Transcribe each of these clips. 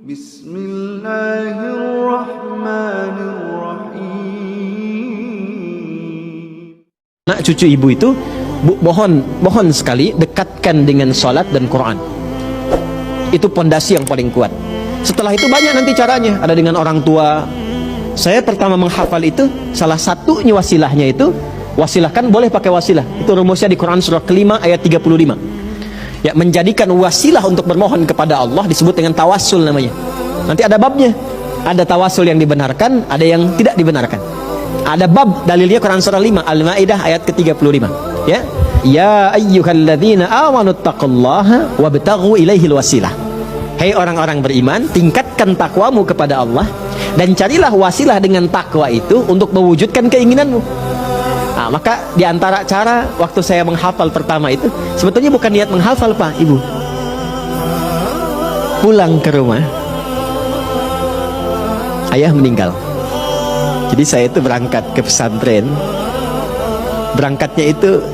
Bismillahirrahmanirrahim. Anak cucu ibu itu mohon sekali dekatkan dengan salat dan Quran. Itu pondasi yang paling kuat. Setelah itu banyak nanti caranya. Ada dengan orang tua. Saya pertama menghafal itu, salah satunya wasilahnya itu, wasilah kan boleh pakai wasilah. Itu rumusnya di Quran surah kelima ayat 35. Ya, menjadikan wasilah untuk bermohon kepada Allah disebut dengan tawassul namanya. Nanti ada babnya. Ada tawassul yang dibenarkan, ada yang tidak dibenarkan. Ada bab dalilnya Quran surah 5 Al-Maidah ayat ke-35. Ya. Ya ayyuhalladzina amanu taqullaha wabtaghu ilaihil wasilah. Hai orang-orang beriman, tingkatkan takwamu kepada Allah dan carilah wasilah dengan takwa itu untuk mewujudkan keinginanmu. Nah, maka di antara cara waktu saya menghafal pertama itu sebetulnya bukan niat menghafal, Pak, Ibu. Pulang ke rumah, ayah meninggal. Jadi saya itu berangkat ke pesantren. Berangkatnya itu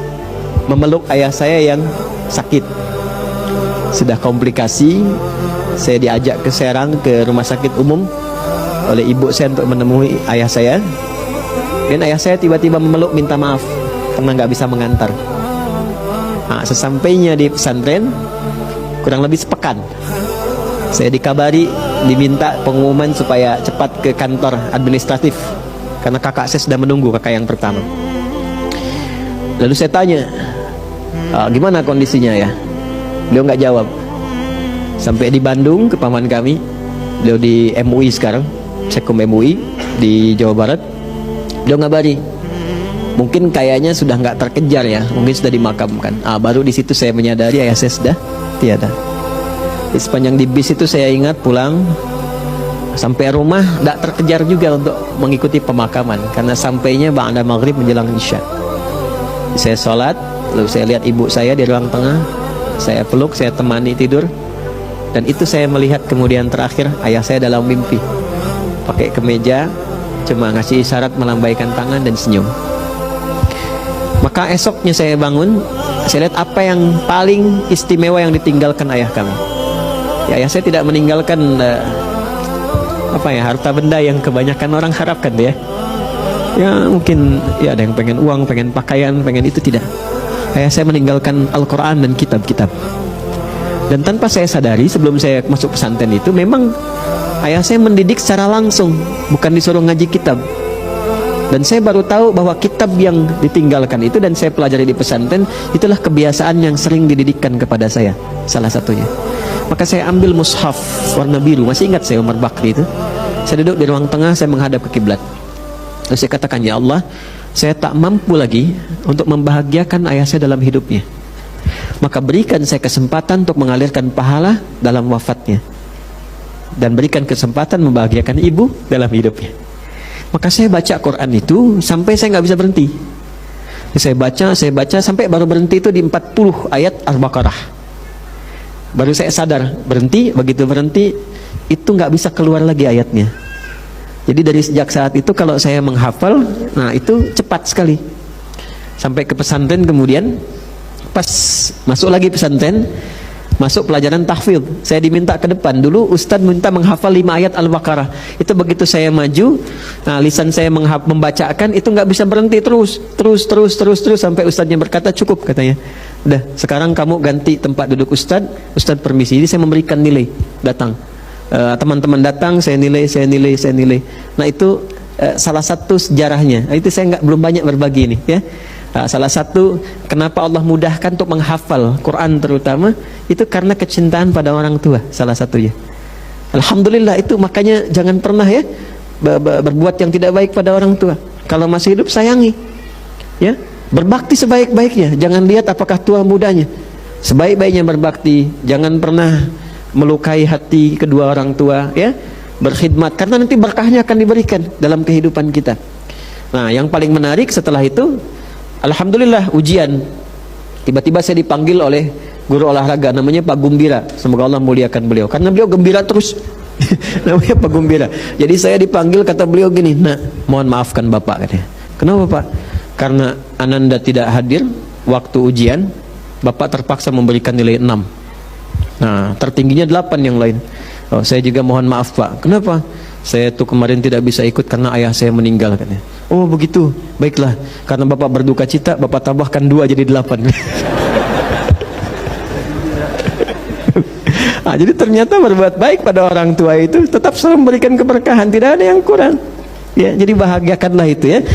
memeluk ayah saya yang sakit. Sudah komplikasi. Saya diajak ke Serang, ke rumah sakit umum oleh ibu saya untuk menemui ayah saya. Dan ayah saya tiba-tiba memeluk minta maaf karena nggak bisa mengantar. Nah, sesampainya di pesantren kurang lebih sepekan, saya dikabari diminta pengumuman supaya cepat ke kantor administratif karena kakak saya sudah menunggu, kakak yang pertama. Lalu saya tanya, gimana kondisinya ya? Beliau nggak jawab. Sampai di Bandung ke paman kami, beliau di MUI sekarang, Sekum MUI di Jawa Barat. Beliau ngabari, mungkin kayaknya sudah nggak terkejar ya, mungkin sudah dimakamkan. Baru di situ saya menyadari ayah saya sudah tiada. Di sepanjang di bis itu saya ingat pulang sampai rumah tidak terkejar juga untuk mengikuti pemakaman karena sampainya ba'da maghrib menjelang isya. Saya sholat, lalu saya lihat ibu saya di ruang tengah, saya peluk, saya temani tidur, dan itu saya melihat kemudian terakhir ayah saya dalam mimpi pakai kemeja, cuma ngasih isyarat melambaikan tangan dan senyum. Maka esoknya saya bangun, saya lihat apa yang paling istimewa yang ditinggalkan ayah kami. Ya, ayah saya tidak meninggalkan harta benda yang kebanyakan orang harapkan ya. Ya mungkin ya ada yang pengen uang, pengen pakaian, pengen itu, tidak. Ayah saya meninggalkan Al-Quran dan kitab-kitab. Dan tanpa saya sadari sebelum saya masuk pesantren itu memang ayah saya mendidik secara langsung, bukan disuruh ngaji kitab. Dan saya baru tahu bahwa kitab yang ditinggalkan itu dan saya pelajari di pesantren itulah kebiasaan yang sering dididikkan kepada saya, salah satunya. Maka saya ambil mushaf warna biru, masih ingat saya Umar Bakri itu. Saya duduk di ruang tengah, saya menghadap ke kiblat. Lalu saya katakan, ya Allah, saya tak mampu lagi untuk membahagiakan ayah saya dalam hidupnya. Maka berikan saya kesempatan untuk mengalirkan pahala dalam wafatnya. Dan berikan kesempatan membahagiakan ibu dalam hidupnya. Maka saya baca Quran itu sampai saya nggak bisa berhenti. Saya baca sampai baru berhenti itu di 40 ayat Al-Baqarah. Baru saya sadar, berhenti, begitu berhenti itu nggak bisa keluar lagi ayatnya. Jadi dari sejak saat itu kalau saya menghafal, nah itu cepat sekali. Sampai ke pesantren kemudian, pas masuk lagi pesantren, masuk pelajaran tahfidz, saya diminta ke depan. Dulu Ustadz minta menghafal 5 ayat Al-Baqarah. Itu begitu saya maju, nah lisan saya membacakan itu nggak bisa berhenti, terus sampai Ustadznya berkata cukup, katanya. Udah, sekarang kamu ganti tempat duduk Ustadz permisi. Jadi saya memberikan nilai, datang. Teman-teman datang, saya nilai. Nah itu salah satu sejarahnya. Itu saya belum banyak berbagi ini ya. Salah satu kenapa Allah mudahkan untuk menghafal Quran terutama itu karena kecintaan pada orang tua, salah satunya. Alhamdulillah itu, makanya jangan pernah ya berbuat yang tidak baik pada orang tua. Kalau masih hidup sayangi, ya, berbakti sebaik-baiknya. Jangan lihat apakah tua mudanya. Sebaik-baiknya berbakti. Jangan pernah melukai hati kedua orang tua, ya, berkhidmat karena nanti berkahnya akan diberikan dalam kehidupan kita. Nah, yang paling menarik setelah itu, alhamdulillah ujian. Tiba-tiba saya dipanggil oleh guru olahraga namanya Pak Gumbira. Semoga Allah muliakan beliau karena beliau gembira terus. Namanya Pak Gumbira. Jadi saya dipanggil, kata beliau gini, "Nah, mohon maafkan Bapak," katanya. "Kenapa, Pak?" "Karena Ananda tidak hadir waktu ujian, Bapak terpaksa memberikan nilai 6. Nah, tertingginya 8 yang lain. Oh, saya juga mohon maaf Pak. Kenapa? Saya tuh kemarin tidak bisa ikut karena ayah saya meninggal katanya. Oh begitu, baiklah. Karena Bapak berduka cita, Bapak tambahkan 2 jadi 8. Nah, jadi ternyata berbuat baik pada orang tua itu tetap selalu memberikan keberkahan, tidak ada yang kurang. Ya, jadi bahagiakanlah itu ya.